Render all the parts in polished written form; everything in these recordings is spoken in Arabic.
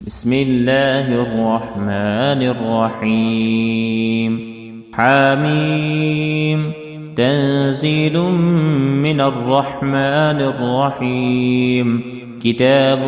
بسم الله الرحمن الرحيم. حميم. تنزيل من الرحمن الرحيم. كتاب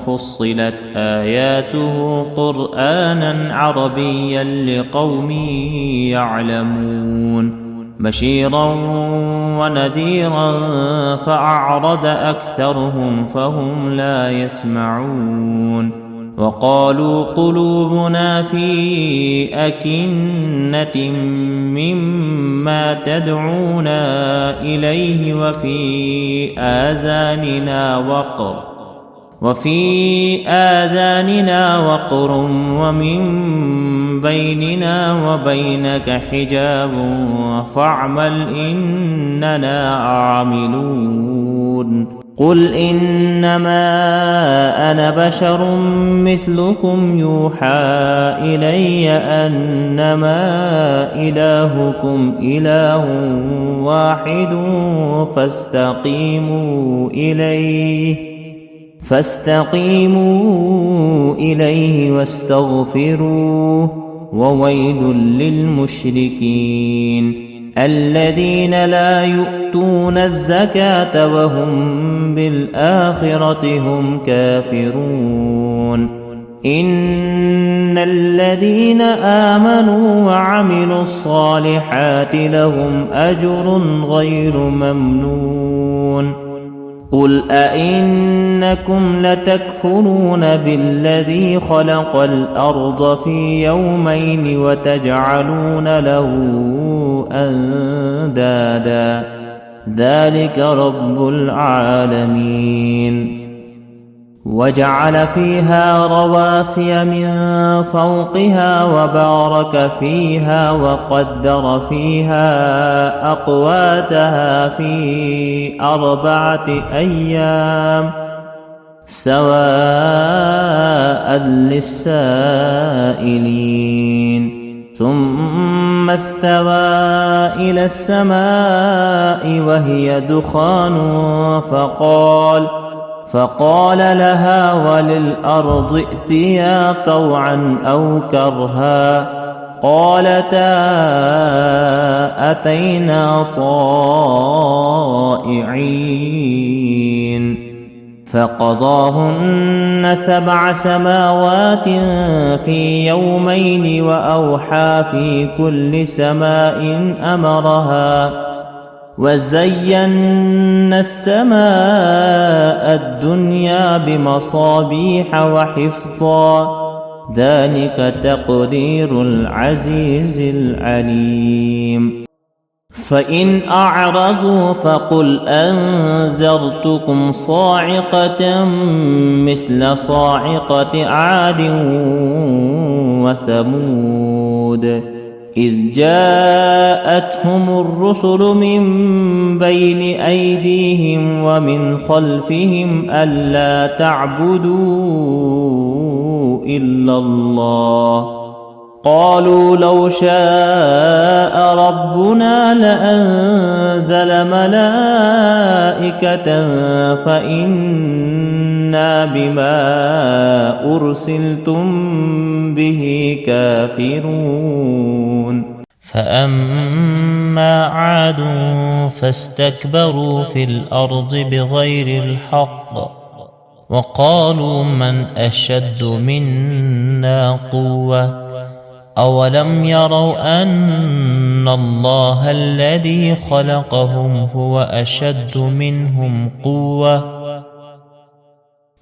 فصلت آياته قرآنا عربيا لقوم يعلمون بشيرا ونذيرا فأعرض أكثرهم فهم لا يسمعون وقالوا قلوبنا في أكنة مما تدعونا إليه وفي آذاننا وقر ومن بيننا وبينك حجاب فاعمل إننا عاملون قل إنما أنا بشر مثلكم يوحى إلي أنما إلهكم إله واحد فاستقيموا إليه واستغفروه وويل للمشركين الذين لا يؤتون الزكاة وهم بالآخرة هم كافرون إن الذين آمنوا وعملوا الصالحات لهم أجر غير ممنون قل أئنكم لتكفرون بالذي خلق الأرض في يومين وتجعلون له أندادا ذلك رب العالمين وجعل فيها رواسي من فوقها وبارك فيها وقدر فيها أقواتها في 4 أيام سواء للسائلين ثم استوى إلى السماء وهي دخان فقال لها وللأرض ائتيا طوعا أو كرها قالتا أتينا طائعين فقضاهن 7 سماوات في يومين وأوحى في كل سماء أمرها وزينا السماء الدنيا بمصابيح وحفظا ذلك تقدير العزيز العليم فإن أعرضوا فقل أنذرتكم صاعقة مثل صاعقة عاد وثمود إذ جاءتهم الرسل من بين أيديهم ومن خلفهم ألا تعبدوا إلا الله قالوا لو شاء ربنا لأنزل ملائكة فإنا بما أرسلتم به كافرون فأما عاد فاستكبروا في الأرض بغير الحق وقالوا من أشد منا قوة أولم يروا أن الله الذي خلقهم هو أشد منهم قوة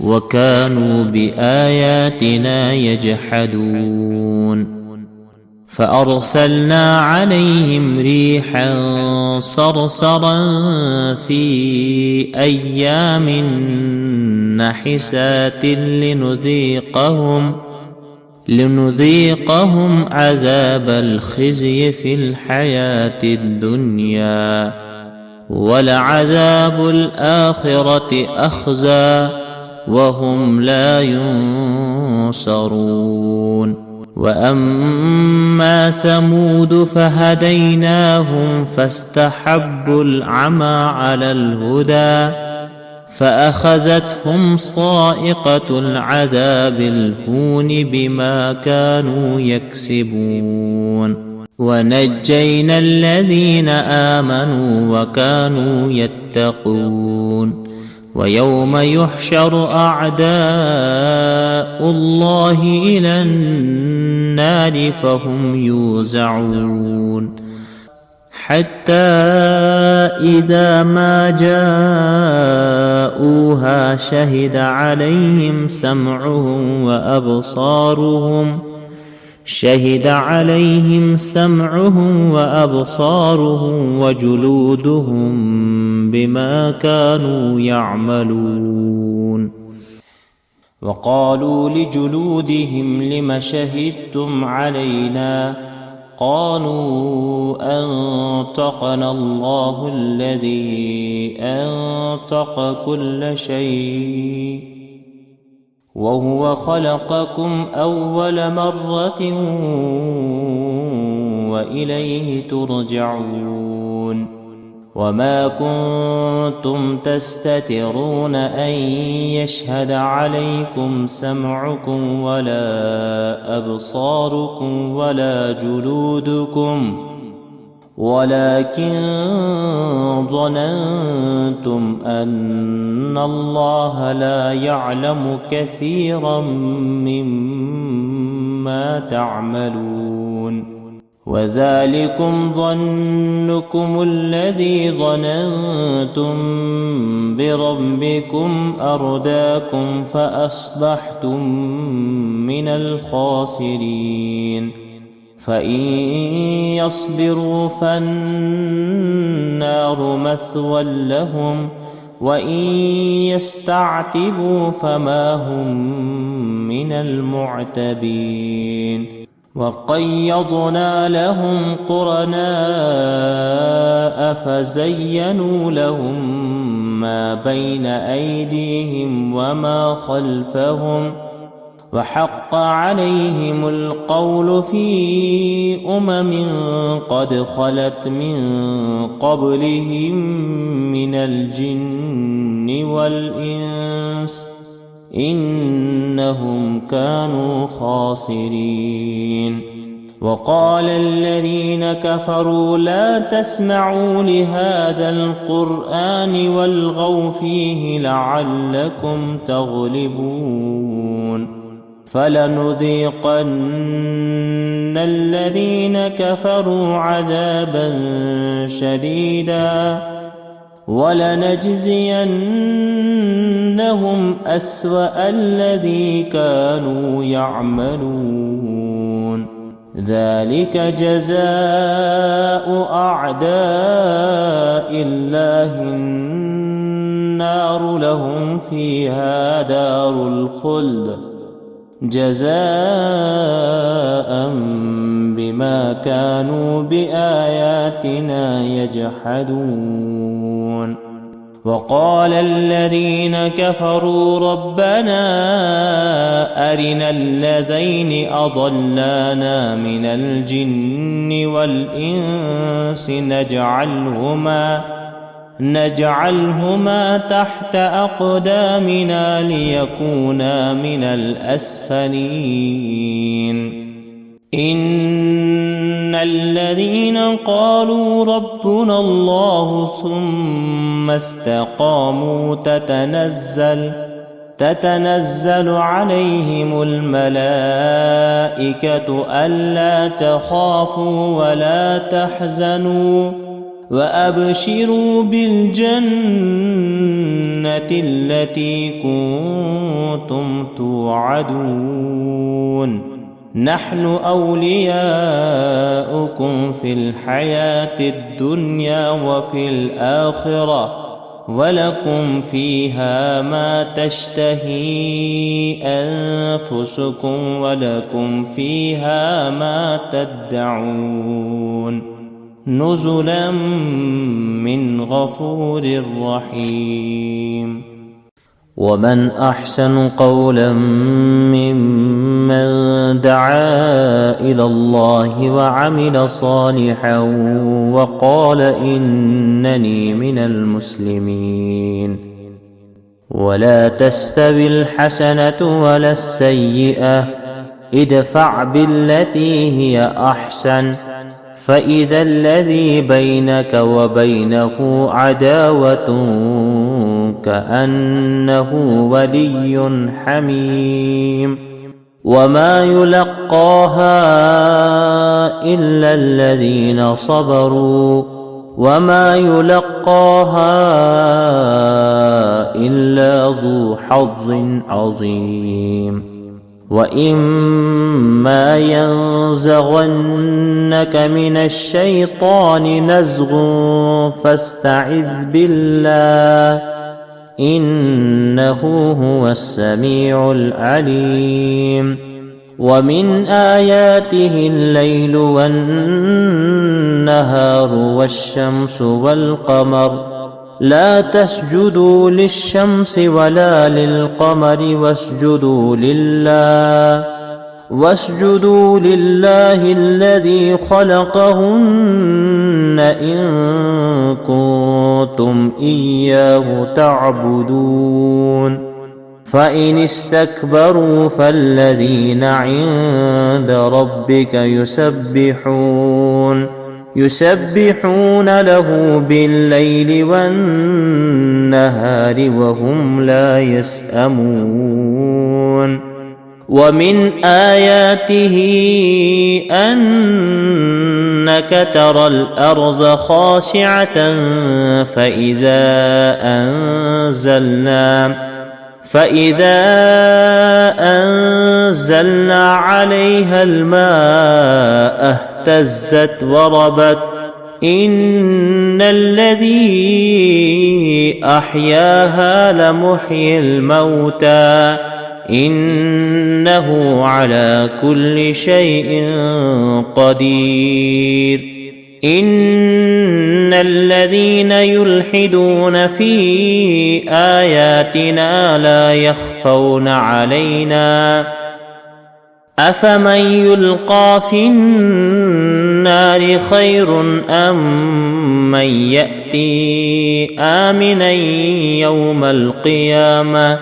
وكانوا بآياتنا يجحدون فأرسلنا عليهم ريحا صرصرا في أيام نحسات لنذيقهم عذاب الخزي في الحياة الدنيا ولعذاب الآخرة أخزى وهم لا ينصرون وأما ثمود فهديناهم فاستحبوا العمى على الهدى فأخذتهم صاعقة العذاب الهون بما كانوا يكسبون ونجينا الذين آمنوا وكانوا يتقون ويوم يحشر أعداء الله إلى النار فهم يوزعون حتى إذا ما جاءوها شهد عليهم سمعهم وأبصارهم وجلودهم بما كانوا يعملون وقالوا لجلودهم لم شهدتم علينا قالوا أنطقنا الله الذي أنطق كل شيء وهو خلقكم أول مرة وإليه ترجعون وما كنتم تستترون أن يشهد عليكم سمعكم ولا أبصاركم ولا جلودكم ولكن ظننتم أن الله لا يعلم كثيرا مما تعملون وذلكم ظنكم الذي ظننتم بربكم أرداكم فأصبحتم من الخاسرين فإن يصبروا فالنار مثوى لهم وإن يستعتبوا فما هم من المعتبين وقيضنا لهم قرناء فزينوا لهم ما بين أيديهم وما خلفهم وحق عليهم القول في قد خلت من قبلهم من الجن والإنس إنهم كانوا خاسرين وقال الذين كفروا لا تسمعوا لهذا القرآن والغوا فيه لعلكم تغلبون فلنذيقن الذين كفروا عذابا شديدا ولنجزينهم أسوأ الذي كانوا يعملون ذلك جزاء أعداء الله النار لهم فيها دار الخلد جزاء بما كانوا بآياتنا يجحدون وقال الذين كفروا ربنا أرنا الذين أضلانا من الجن والإنس نجعلهما تحت أقدامنا ليكونا من الأسفلين إن الذين قالوا ربنا الله ثم استقاموا تتنزل عليهم الملائكة ألا تخافوا ولا تحزنوا وأبشروا بالجنة التي كنتم توعدون نحن أولياؤكم في الحياة الدنيا وفي الآخرة ولكم فيها ما تشتهي أنفسكم ولكم فيها ما تدعون نزلا من غفور رحيم ومن أحسن قولا ممن دعا إلى الله وعمل صالحا وقال إنني من المسلمين ولا تستوي الحسنة ولا السيئة، ادفع بالتي هي أحسن، فإذا الذي بينك وبينه عداوة كأنه ولي حميم. وما يلقاها إلا الذين صبروا وما يلقاها إلا ذو حظ عظيم. وإما ينزغنك من الشيطان نزغ فاستعذ بالله إنه هو السميع العليم. ومن آياته الليل والنهار والشمس والقمر، لا تسجدوا للشمس ولا للقمر واسجدوا لله الذي خلقهن إن كنتم إياه تعبدون. فإن استكبروا فالذين عند ربك يسبحون له بالليل والنهار وهم لا يسأمون. ومن آياته أنك ترى الأرض خاشعة فإذا أنزلنا عليها الماء اهتزت وربت. إن الذي أحياها لمحيي الموتى إنه على كل شيء قدير. إن الذين يلحدون في آياتنا لا يخفون علينا أفمن يلقى في النار خير أم من يأتي آمنا يوم القيامة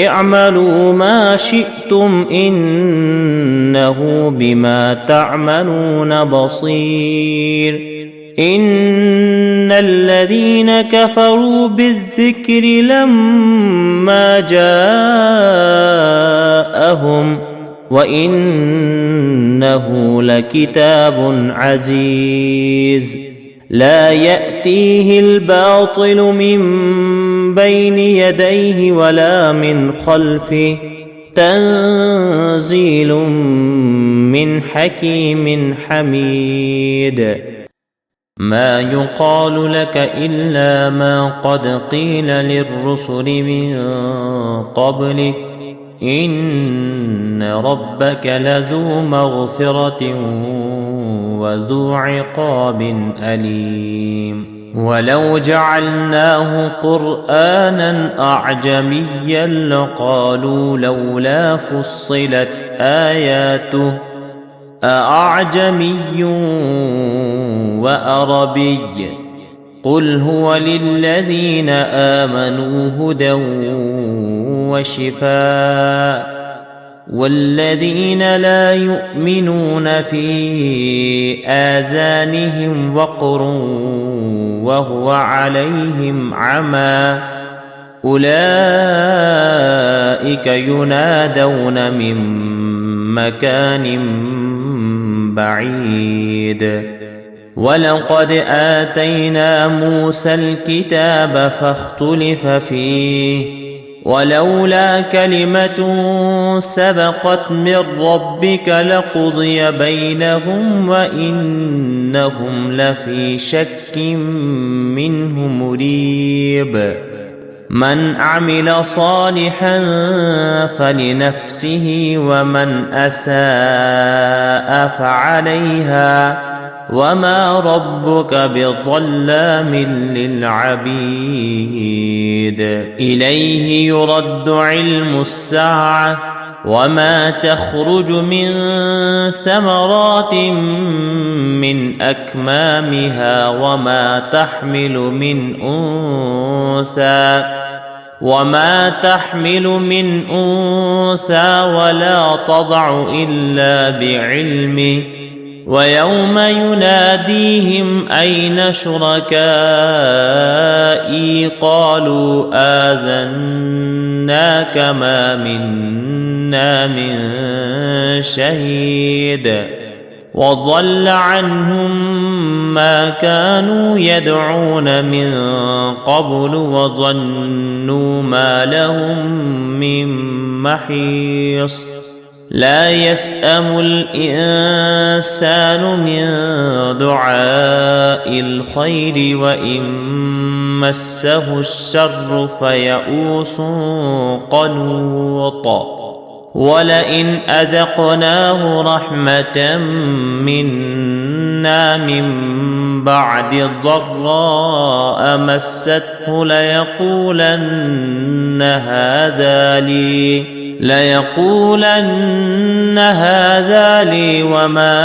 اعملوا ما شئتم إنه بما تعملون بصير. إن الذين كفروا بالذكر لما جاءهم وإنه لكتاب عزيز لا يأتيه الباطل من بين يديه ولا من خلفه تنزيل من حكيم حميد. ما يقال لك إلا ما قد قيل للرسل من قبلك إن ربك لذو مغفرة وذو عقاب أليم. ولو جعلناه قرآنا أعجميا لقالوا لولا فصلت آياته أأعجمي وأربي قل هو للذين آمنوا هدى وشفاء والذين لا يؤمنون في آذانهم وقر وهو عليهم عمى أولئك ينادون من مكان بعيد. ولقد آتينا موسى الكتاب فاختلف فيه ولولا كلمة سبقت من ربك لقضي بينهم وإنهم لفي شك منه مريب. من عمل صالحا فلنفسه ومن أساء فعليها وما ربك بظلام للعبيد. إليه يرد علم الساعة وما تخرج من ثمرات من أكمامها وما تحمل من أنثى وما تحمل من أنثى ولا تضع إلا بعلمه ويوم يناديهم أين شركائي قالوا آذناك ما منا من شهيد وضل عنهم ما كانوا يدعون من قبل وظنوا ما لهم من محيص لا يسأم الإنسان من دعاء الخير وإن مسه الشر فيئوس قنوط ولئن أذقناه رحمة منا من بعد ضراء مسته ليقولن هذا لي وما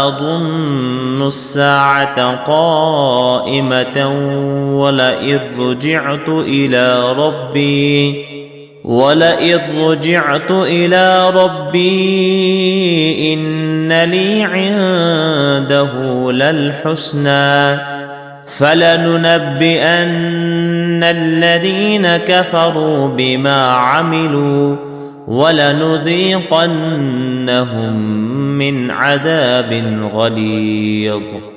أظن الساعة قائمة ولئذ رجعت إلى ربي إن لي عنده للحسنى فلننبئن الذين كفروا بما عملوا ولنذيقنهم من عذاب غليظ